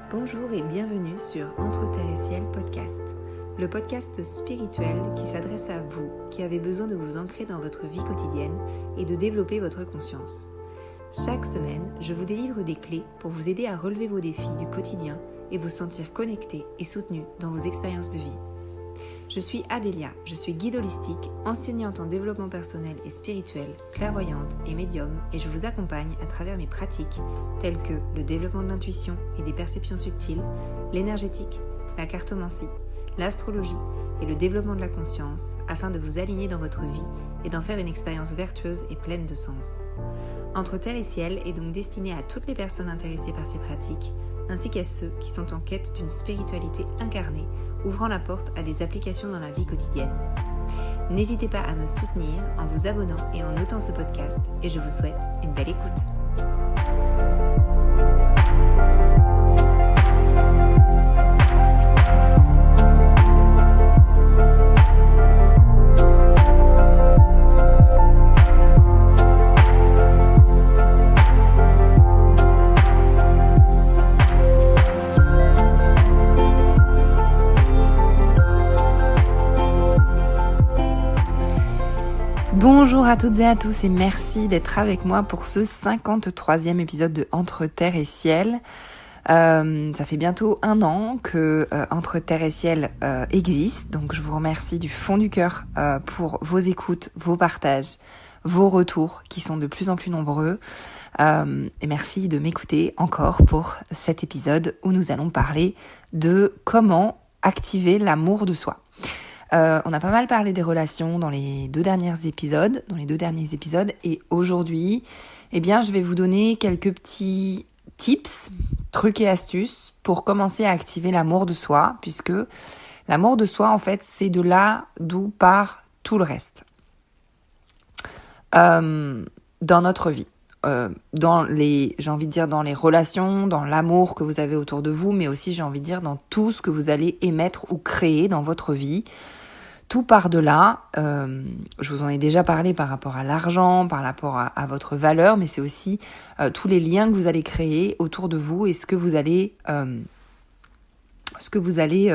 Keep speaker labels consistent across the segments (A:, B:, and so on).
A: Bonjour et bienvenue sur Entre Terre et Ciel podcast, le podcast spirituel qui s'adresse à vous qui avez besoin de vous ancrer dans votre vie quotidienne et de développer votre conscience. Chaque semaine, je vous délivre des clés pour vous aider à relever vos défis du quotidien et vous sentir connecté et soutenu dans vos expériences de vie. Je suis Adélia, je suis guide holistique, enseignante en développement personnel et spirituel, clairvoyante et médium, et je vous accompagne à travers mes pratiques telles que le développement de l'intuition et des perceptions subtiles, l'énergétique, la cartomancie, l'astrologie et le développement de la conscience afin de vous aligner dans votre vie et d'en faire une expérience vertueuse et pleine de sens. Entre Terre et Ciel est donc destiné à toutes les personnes intéressées par ces pratiques, ainsi qu'à ceux qui sont en quête d'une spiritualité incarnée, ouvrant la porte à des applications dans la vie quotidienne. N'hésitez pas à me soutenir en vous abonnant et en notant ce podcast, et je vous souhaite une belle écoute. Bonjour à toutes et à tous et merci d'être avec moi pour ce 53e épisode de Entre Terre et Ciel. Ça fait bientôt 1 an que Entre Terre et Ciel existe, donc je vous remercie du fond du cœur pour vos écoutes, vos partages, vos retours qui sont de plus en plus nombreux. Et merci de m'écouter encore pour cet épisode où nous allons parler de comment activer l'amour de soi. On a pas mal parlé des relations dans les deux derniers épisodes, et aujourd'hui, je vais vous donner quelques petits tips, trucs et astuces pour commencer à activer l'amour de soi, puisque l'amour de soi, en fait, c'est de là d'où part tout le reste. Dans notre vie, dans les relations, dans l'amour que vous avez autour de vous, mais aussi, dans tout ce que vous allez émettre ou créer dans votre vie. Tout part de là, je vous en ai déjà parlé par rapport à l'argent, par rapport à votre valeur, mais c'est aussi tous les liens que vous allez créer autour de vous et ce que vous allez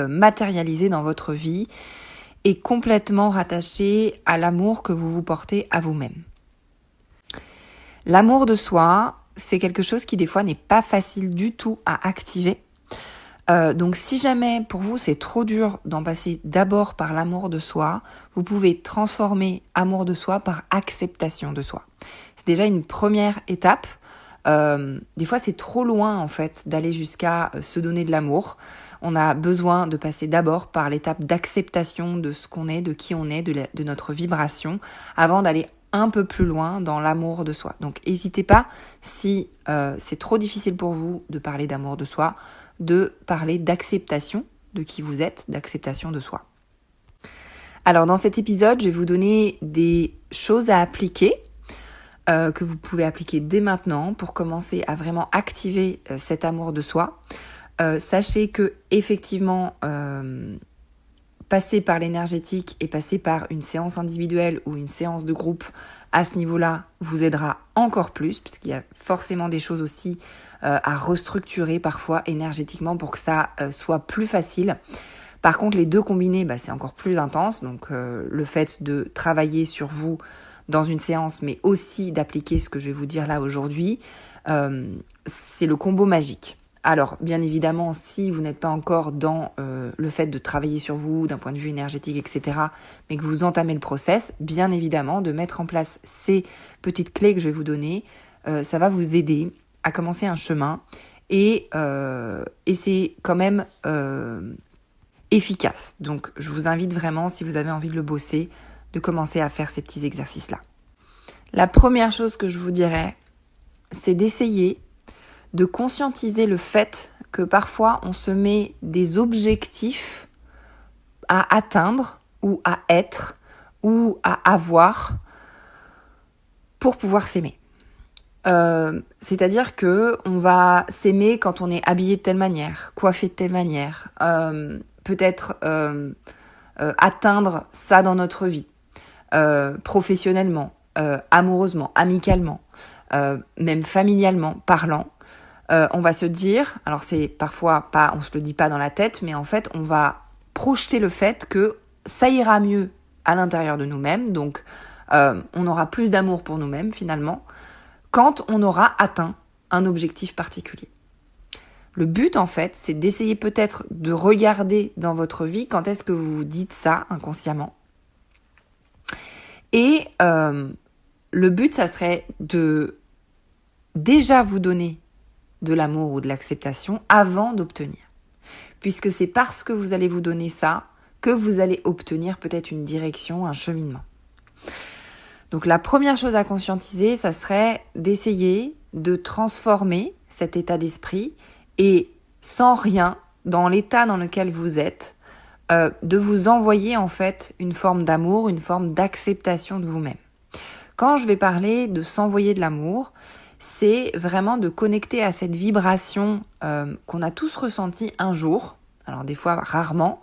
A: matérialiser dans votre vie est complètement rattaché à l'amour que vous vous portez à vous-même. L'amour de soi, c'est quelque chose qui des fois n'est pas facile du tout à activer. Donc si jamais pour vous c'est trop dur d'en passer d'abord par l'amour de soi, vous pouvez transformer amour de soi par acceptation de soi. C'est déjà une première étape. Des fois c'est trop loin en fait d'aller jusqu'à se donner de l'amour. On a besoin de passer d'abord par l'étape d'acceptation de ce qu'on est, de qui on est, de notre vibration, avant d'aller un peu plus loin dans l'amour de soi. Donc n'hésitez pas, si c'est trop difficile pour vous de parler d'amour de soi, de parler d'acceptation de qui vous êtes, d'acceptation de soi. Alors dans cet épisode, je vais vous donner des choses à appliquer, que vous pouvez appliquer dès maintenant pour commencer à vraiment activer cet amour de soi. Sachez que effectivement, passer par l'énergétique et passer par une séance individuelle ou une séance de groupe à ce niveau-là vous aidera encore plus, puisqu'il y a forcément des choses aussi à restructurer parfois énergétiquement pour que ça soit plus facile. Par contre, les deux combinés, c'est encore plus intense. Donc le fait de travailler sur vous dans une séance, mais aussi d'appliquer ce que je vais vous dire là aujourd'hui, c'est le combo magique. Alors, bien évidemment, si vous n'êtes pas encore dans le fait de travailler sur vous d'un point de vue énergétique, etc., mais que vous entamez le process, bien évidemment, de mettre en place ces petites clés que je vais vous donner, ça va vous aider à commencer un chemin et c'est quand même efficace. Donc, je vous invite vraiment, si vous avez envie de le bosser, de commencer à faire ces petits exercices-là. La première chose que je vous dirais, c'est d'essayer de conscientiser le fait que parfois on se met des objectifs à atteindre ou à être ou à avoir pour pouvoir s'aimer. C'est-à-dire que on va s'aimer quand on est habillé de telle manière, coiffé de telle manière, peut-être atteindre ça dans notre vie, professionnellement, amoureusement, amicalement, même familialement parlant. on va se dire, alors c'est parfois pas, on se le dit pas dans la tête, mais en fait, on va projeter le fait que ça ira mieux à l'intérieur de nous-mêmes, donc on aura plus d'amour pour nous-mêmes finalement, quand on aura atteint un objectif particulier. Le but, en fait, c'est d'essayer peut-être de regarder dans votre vie quand est-ce que vous vous dites ça inconsciemment. Et le but, ça serait de déjà vous donner de l'amour ou de l'acceptation avant d'obtenir. Puisque c'est parce que vous allez vous donner ça que vous allez obtenir peut-être une direction, un cheminement. Donc la première chose à conscientiser, ça serait d'essayer de transformer cet état d'esprit et sans rien, dans l'état dans lequel vous êtes, de vous envoyer en fait une forme d'amour, une forme d'acceptation de vous-même. Quand je vais parler de s'envoyer de l'amour, c'est vraiment de connecter à cette vibration qu'on a tous ressentie un jour, alors des fois rarement,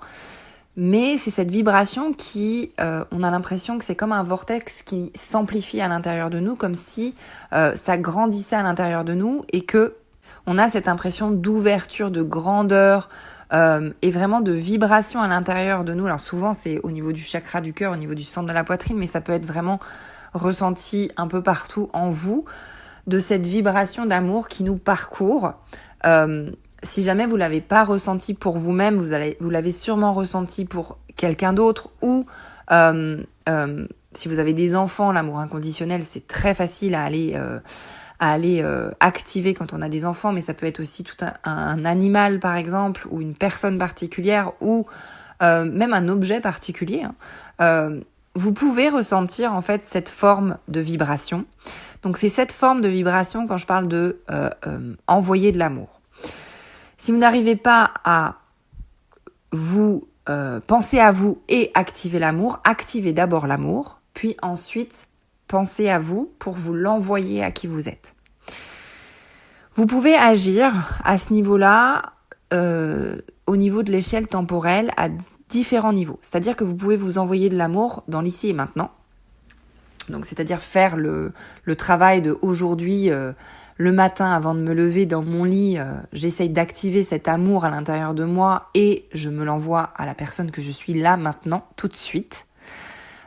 A: mais c'est cette vibration qui, on a l'impression que c'est comme un vortex qui s'amplifie à l'intérieur de nous, comme si ça grandissait à l'intérieur de nous et que on a cette impression d'ouverture, de grandeur et vraiment de vibration à l'intérieur de nous. Alors souvent c'est au niveau du chakra du cœur, au niveau du centre de la poitrine, mais ça peut être vraiment ressenti un peu partout en vous, de cette vibration d'amour qui nous parcourt. Si jamais vous l'avez pas ressenti pour vous-même, vous l'avez sûrement ressenti pour quelqu'un d'autre, ou si vous avez des enfants, l'amour inconditionnel, c'est très facile à aller activer quand on a des enfants, mais ça peut être aussi tout un animal par exemple, ou une personne particulière, ou même un objet particulier. Vous pouvez ressentir en fait cette forme de vibration. Donc c'est cette forme de vibration quand je parle de envoyer de l'amour. Si vous n'arrivez pas à vous penser à vous et activer l'amour, activez d'abord l'amour, puis ensuite pensez à vous pour vous l'envoyer à qui vous êtes. Vous pouvez agir à ce niveau-là, au niveau de l'échelle temporelle, à différents niveaux. C'est-à-dire que vous pouvez vous envoyer de l'amour dans l'ici et maintenant. Donc, c'est-à-dire faire le travail de aujourd'hui, le matin avant de me lever dans mon lit, j'essaye d'activer cet amour à l'intérieur de moi et je me l'envoie à la personne que je suis là maintenant, tout de suite.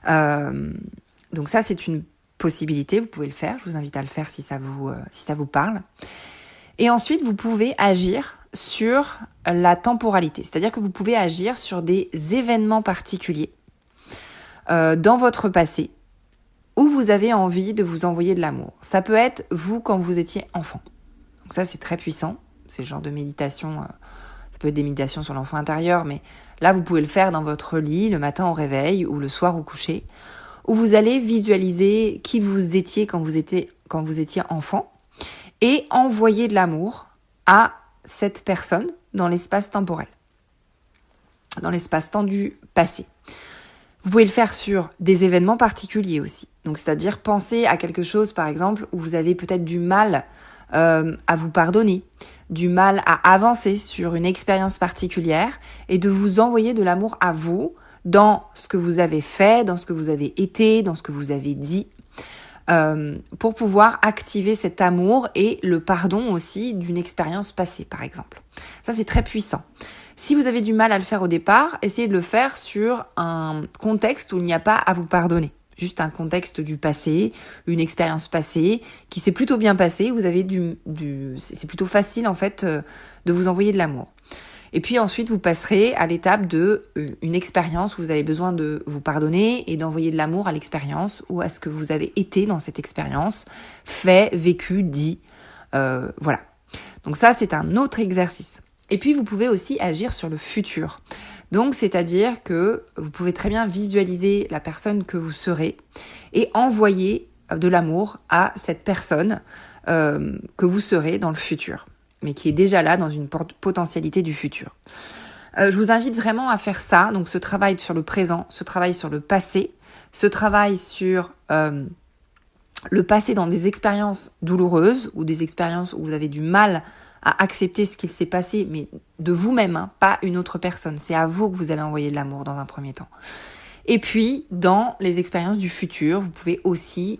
A: Donc ça, c'est une possibilité, vous pouvez le faire. Je vous invite à le faire si ça vous parle. Et ensuite, vous pouvez agir sur la temporalité, c'est-à-dire que vous pouvez agir sur des événements particuliers dans votre passé, où vous avez envie de vous envoyer de l'amour. Ça peut être vous quand vous étiez enfant. Donc ça, c'est très puissant. C'est le genre de méditation, ça peut être des méditations sur l'enfant intérieur, mais là, vous pouvez le faire dans votre lit, le matin au réveil ou le soir au coucher, où vous allez visualiser qui vous étiez quand vous étiez enfant et envoyer de l'amour à cette personne dans l'espace temporel, dans l'espace-temps du passé. Vous pouvez le faire sur des événements particuliers aussi. Donc, c'est-à-dire penser à quelque chose, par exemple, où vous avez peut-être du mal à vous pardonner, du mal à avancer sur une expérience particulière et de vous envoyer de l'amour à vous dans ce que vous avez fait, dans ce que vous avez été, dans ce que vous avez dit, pour pouvoir activer cet amour et le pardon aussi d'une expérience passée, par exemple. Ça, c'est très puissant. Si vous avez du mal à le faire au départ, essayez de le faire sur un contexte où il n'y a pas à vous pardonner. Juste un contexte du passé, une expérience passée qui s'est plutôt bien passée. Vous avez c'est plutôt facile en fait de vous envoyer de l'amour. Et puis ensuite, vous passerez à l'étape de une expérience où vous avez besoin de vous pardonner et d'envoyer de l'amour à l'expérience ou à ce que vous avez été dans cette expérience, fait, vécu, dit. Voilà. Donc ça, c'est un autre exercice. Et puis, vous pouvez aussi agir sur le futur. Donc, c'est-à-dire que vous pouvez très bien visualiser la personne que vous serez et envoyer de l'amour à cette personne que vous serez dans le futur, mais qui est déjà là dans une potentialité du futur. Je vous invite vraiment à faire ça, donc ce travail sur le présent, ce travail sur le passé, ce travail sur le passé dans des expériences douloureuses ou des expériences où vous avez du mal à accepter ce qu'il s'est passé, mais de vous-même, pas une autre personne. C'est à vous que vous allez envoyer de l'amour dans un premier temps. Et puis, dans les expériences du futur, vous pouvez aussi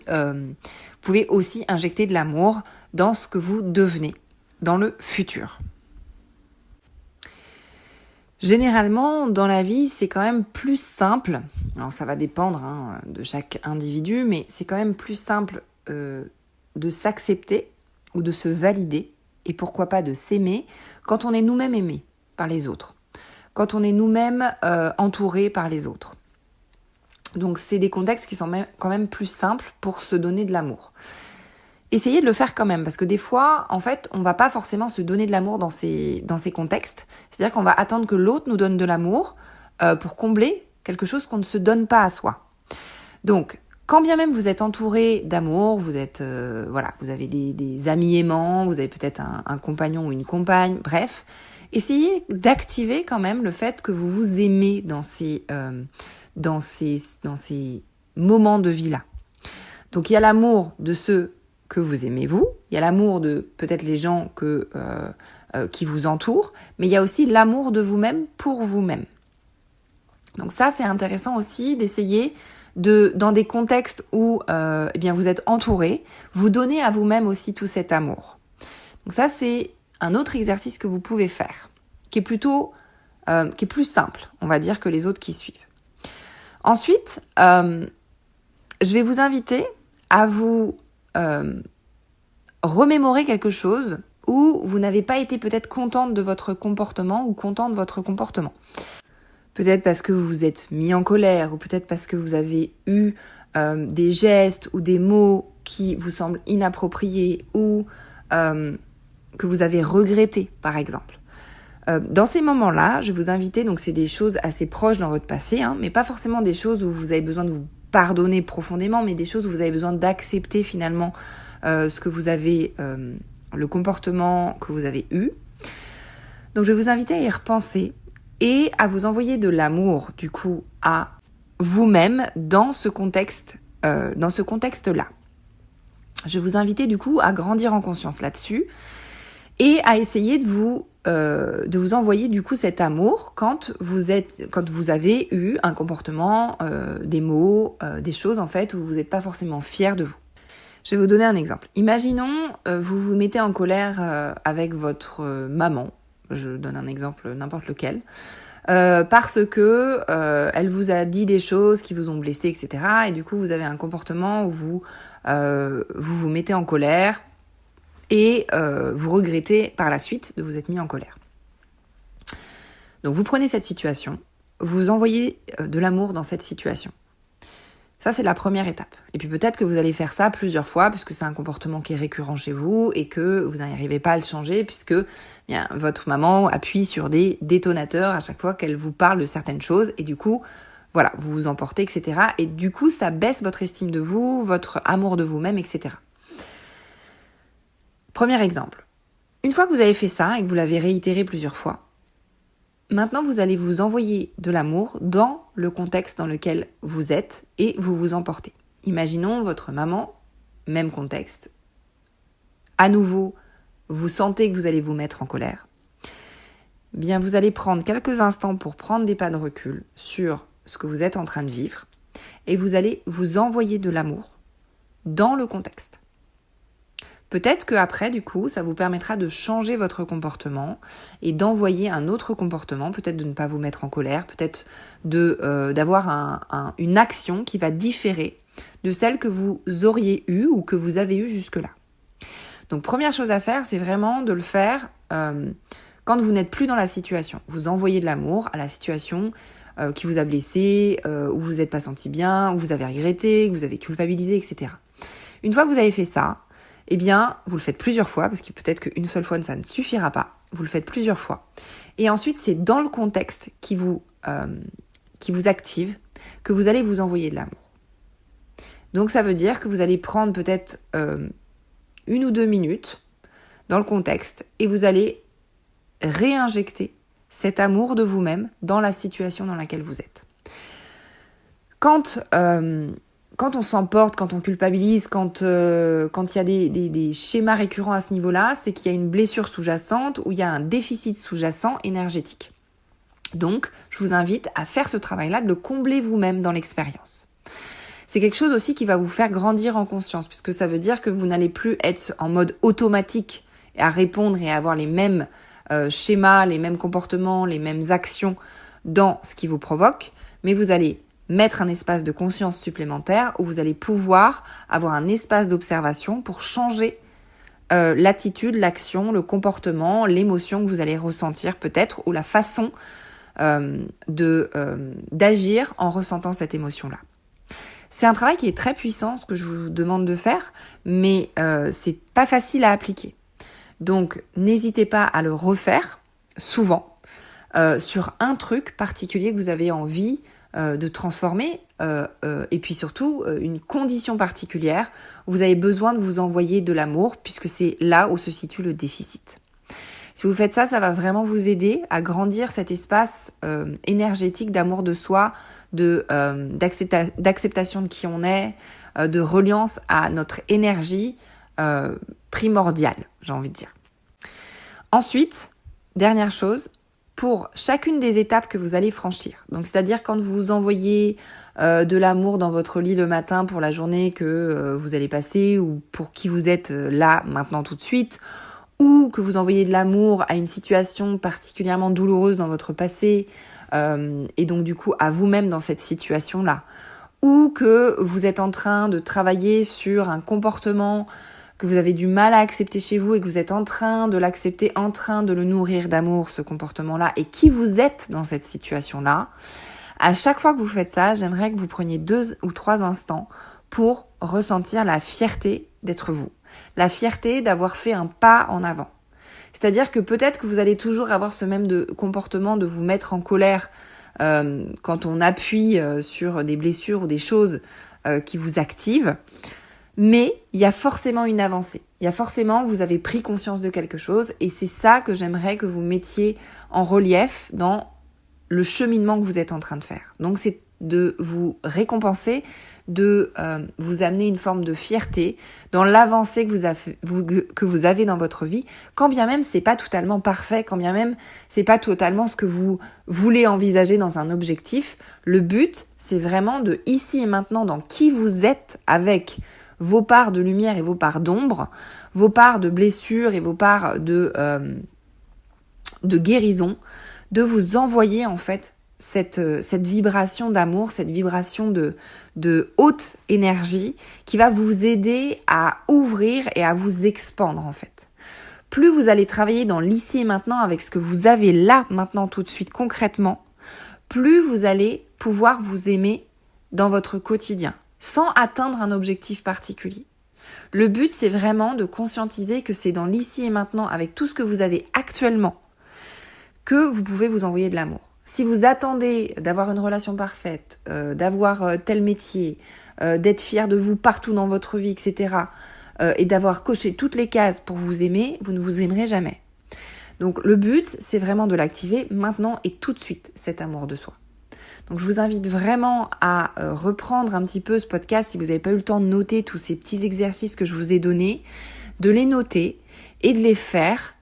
A: injecter de l'amour dans ce que vous devenez. dans le futur. Généralement, dans la vie, c'est quand même plus simple, alors ça va dépendre de chaque individu, mais c'est quand même plus simple de s'accepter ou de se valider, et pourquoi pas de s'aimer, quand on est nous-mêmes aimés par les autres, quand on est nous-mêmes entourés par les autres. Donc c'est des contextes qui sont quand même plus simples pour se donner de l'amour. Essayez de le faire quand même, parce que des fois, en fait, on va pas forcément se donner de l'amour dans ces contextes. C'est-à-dire qu'on va attendre que l'autre nous donne de l'amour pour combler quelque chose qu'on ne se donne pas à soi. Donc, quand bien même vous êtes entouré d'amour, vous êtes, vous avez des amis aimants, vous avez peut-être un compagnon ou une compagne, bref, essayez d'activer quand même le fait que vous vous aimez dans ces moments de vie-là. Donc il y a l'amour de ceux que vous aimez vous, il y a l'amour de peut-être les gens qui vous entourent, mais il y a aussi l'amour de vous-même pour vous-même. Donc ça, c'est intéressant aussi d'essayer dans des contextes où vous êtes entouré, vous donnez à vous-même aussi tout cet amour. Donc ça, c'est un autre exercice que vous pouvez faire, qui est plus simple, on va dire, que les autres qui suivent. Ensuite, je vais vous inviter à vous remémorer quelque chose où vous n'avez pas été peut-être contente de votre comportement ou content de votre comportement. Peut-être parce que vous vous êtes mis en colère, ou peut-être parce que vous avez eu des gestes ou des mots qui vous semblent inappropriés, ou que vous avez regretté, par exemple. Dans ces moments-là, je vais vous inviter, donc c'est des choses assez proches dans votre passé, mais pas forcément des choses où vous avez besoin de vous pardonner profondément, mais des choses où vous avez besoin d'accepter finalement ce que vous avez, le comportement que vous avez eu. Donc je vais vous inviter à y repenser et à vous envoyer de l'amour, du coup, à vous-même dans ce contexte-là. Je vais vous inviter, du coup, à grandir en conscience là-dessus et à essayer de vous envoyer, du coup, cet amour quand vous avez eu un comportement, des mots, des choses, en fait, où vous n'êtes pas forcément fier de vous. Je vais vous donner un exemple. Imaginons, vous vous mettez en colère avec votre maman. Je donne un exemple n'importe lequel. Parce que elle vous a dit des choses qui vous ont blessé, etc. Et du coup, vous avez un comportement où vous vous mettez en colère et vous regrettez par la suite de vous être mis en colère. Donc, vous prenez cette situation, vous envoyez de l'amour dans cette situation. Ça, c'est la première étape. Et puis peut-être que vous allez faire ça plusieurs fois puisque c'est un comportement qui est récurrent chez vous et que vous n'arrivez pas à le changer puisque votre maman appuie sur des détonateurs à chaque fois qu'elle vous parle de certaines choses et du coup, voilà, vous vous emportez, etc. Et du coup, ça baisse votre estime de vous, votre amour de vous-même, etc. Premier exemple. Une fois que vous avez fait ça et que vous l'avez réitéré plusieurs fois, maintenant, vous allez vous envoyer de l'amour dans le contexte dans lequel vous êtes et vous vous emportez. Imaginons votre maman, même contexte. À nouveau, vous sentez que vous allez vous mettre en colère. Bien, vous allez prendre quelques instants pour prendre des pas de recul sur ce que vous êtes en train de vivre et vous allez vous envoyer de l'amour dans le contexte. Peut-être qu'après, du coup, ça vous permettra de changer votre comportement et d'envoyer un autre comportement, peut-être de ne pas vous mettre en colère, peut-être d'avoir une action qui va différer de celle que vous auriez eue ou que vous avez eue jusque-là. Donc, première chose à faire, c'est vraiment de le faire quand vous n'êtes plus dans la situation. Vous envoyez de l'amour à la situation qui vous a blessé, où vous n'êtes pas senti bien, où vous avez regretté, que vous avez culpabilisé, etc. Une fois que vous avez fait ça, eh bien, vous le faites plusieurs fois, parce que peut-être qu'une seule fois, ça ne suffira pas. Vous le faites plusieurs fois. Et ensuite, c'est dans le contexte qui vous active que vous allez vous envoyer de l'amour. Donc, ça veut dire que vous allez prendre peut-être 1 ou 2 minutes dans le contexte et vous allez réinjecter cet amour de vous-même dans la situation dans laquelle vous êtes. Quand on s'emporte, quand on culpabilise, quand il y a des schémas récurrents à ce niveau-là, c'est qu'il y a une blessure sous-jacente ou il y a un déficit sous-jacent énergétique. Donc, je vous invite à faire ce travail-là, de le combler vous-même dans l'expérience. C'est quelque chose aussi qui va vous faire grandir en conscience, puisque ça veut dire que vous n'allez plus être en mode automatique à répondre et à avoir les mêmes schémas, les mêmes comportements, les mêmes actions dans ce qui vous provoque, mais vous allez mettre un espace de conscience supplémentaire où vous allez pouvoir avoir un espace d'observation pour changer l'attitude, l'action, le comportement, l'émotion que vous allez ressentir peut-être, ou la façon d'agir en ressentant cette émotion-là. C'est un travail qui est très puissant, ce que je vous demande de faire, mais c'est pas facile à appliquer. Donc, n'hésitez pas à le refaire souvent sur un truc particulier que vous avez envie de transformer et puis surtout une condition particulière où vous avez besoin de vous envoyer de l'amour puisque c'est là où se situe le déficit. Si vous faites ça, ça va vraiment vous aider à grandir cet espace énergétique d'amour de soi, d'acceptation de qui on est, de reliance à notre énergie primordiale, j'ai envie de dire. Ensuite, dernière chose, pour chacune des étapes que vous allez franchir. Donc, c'est-à-dire quand vous envoyez de l'amour dans votre lit le matin pour la journée que vous allez passer ou pour qui vous êtes là, maintenant, tout de suite, ou que vous envoyez de l'amour à une situation particulièrement douloureuse dans votre passé et donc du coup à vous-même dans cette situation-là, ou que vous êtes en train de travailler sur un comportement que vous avez du mal à accepter chez vous et que vous êtes en train de l'accepter, en train de le nourrir d'amour, ce comportement-là, et qui vous êtes dans cette situation-là, à chaque fois que vous faites ça, j'aimerais que vous preniez 2 ou 3 instants pour ressentir la fierté d'être vous. La fierté d'avoir fait un pas en avant. C'est-à-dire que peut-être que vous allez toujours avoir ce même comportement de vous mettre en colère quand on appuie sur des blessures ou des choses qui vous activent. Mais il y a forcément une avancée. Il y a forcément, vous avez pris conscience de quelque chose et c'est ça que j'aimerais que vous mettiez en relief dans le cheminement que vous êtes en train de faire. Donc c'est de vous récompenser, de vous amener une forme de fierté dans l'avancée que vous avez dans votre vie, quand bien même c'est pas totalement parfait, quand bien même c'est pas totalement ce que vous voulez envisager dans un objectif. Le but, c'est vraiment de ici et maintenant dans qui vous êtes avec vos parts de lumière et vos parts d'ombre, vos parts de blessures et vos parts de guérison, de vous envoyer en fait cette vibration d'amour, cette vibration de haute énergie qui va vous aider à ouvrir et à vous expandre en fait. Plus vous allez travailler dans l'ici et maintenant avec ce que vous avez là maintenant tout de suite concrètement, plus vous allez pouvoir vous aimer dans votre quotidien sans atteindre un objectif particulier. Le but, c'est vraiment de conscientiser que c'est dans l'ici et maintenant avec tout ce que vous avez actuellement que vous pouvez vous envoyer de l'amour. Si vous attendez d'avoir une relation parfaite, d'avoir tel métier, d'être fier de vous partout dans votre vie, etc., et d'avoir coché toutes les cases pour vous aimer, vous ne vous aimerez jamais. Donc le but, c'est vraiment de l'activer maintenant et tout de suite, cet amour de soi. Donc je vous invite vraiment à reprendre un petit peu ce podcast si vous n'avez pas eu le temps de noter tous ces petits exercices que je vous ai donnés, de les noter et de les faire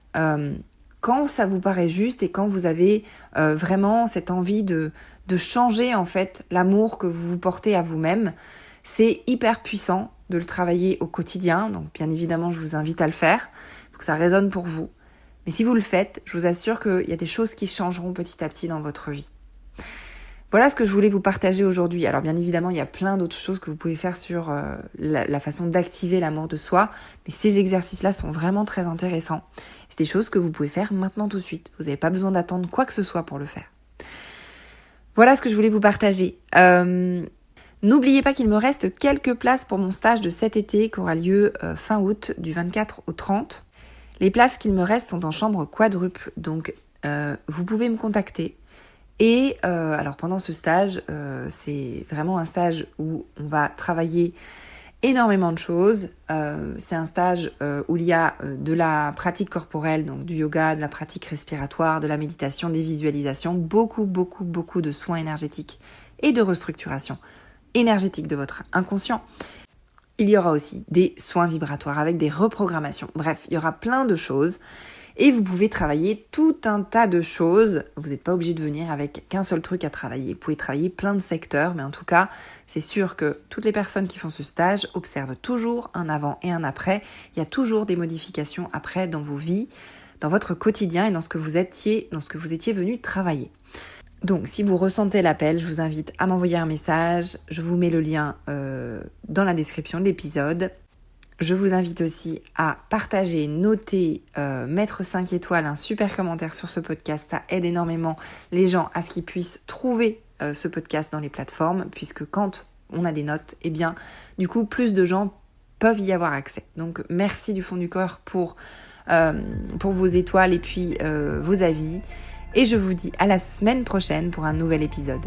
A: quand ça vous paraît juste et quand vous avez vraiment cette envie de changer en fait l'amour que vous vous portez à vous-même. C'est hyper puissant de le travailler au quotidien, donc bien évidemment je vous invite à le faire, il faut que ça résonne pour vous. Mais si vous le faites, je vous assure qu'il y a des choses qui changeront petit à petit dans votre vie. Voilà ce que je voulais vous partager aujourd'hui. Alors bien évidemment, il y a plein d'autres choses que vous pouvez faire sur la façon d'activer l'amour de soi, mais ces exercices-là sont vraiment très intéressants. C'est des choses que vous pouvez faire maintenant tout de suite. Vous n'avez pas besoin d'attendre quoi que ce soit pour le faire. Voilà ce que je voulais vous partager. N'oubliez pas qu'il me reste quelques places pour mon stage de cet été qui aura lieu fin août, du 24 au 30. Les places qu'il me reste sont en chambre quadruple, donc vous pouvez me contacter. Et alors pendant ce stage, c'est vraiment un stage où on va travailler énormément de choses. C'est un stage où il y a de la pratique corporelle, donc du yoga, de la pratique respiratoire, de la méditation, des visualisations, beaucoup de soins énergétiques et de restructuration énergétique de votre inconscient. Il y aura aussi des soins vibratoires avec des reprogrammations. Bref, il y aura plein de choses. Et vous pouvez travailler tout un tas de choses. Vous n'êtes pas obligé de venir avec qu'un seul truc à travailler. Vous pouvez travailler plein de secteurs, mais en tout cas, c'est sûr que toutes les personnes qui font ce stage observent toujours un avant et un après. Il y a toujours des modifications après dans vos vies, dans votre quotidien et dans ce que vous étiez venu travailler. Donc, si vous ressentez l'appel, je vous invite à m'envoyer un message. Je vous mets le lien dans la description de l'épisode. Je vous invite aussi à partager, noter, mettre 5 étoiles, un super commentaire sur ce podcast. Ça aide énormément les gens à ce qu'ils puissent trouver ce podcast dans les plateformes, puisque quand on a des notes, eh bien, du coup, plus de gens peuvent y avoir accès. Donc, merci du fond du cœur pour vos étoiles et puis vos avis. Et je vous dis à la semaine prochaine pour un nouvel épisode.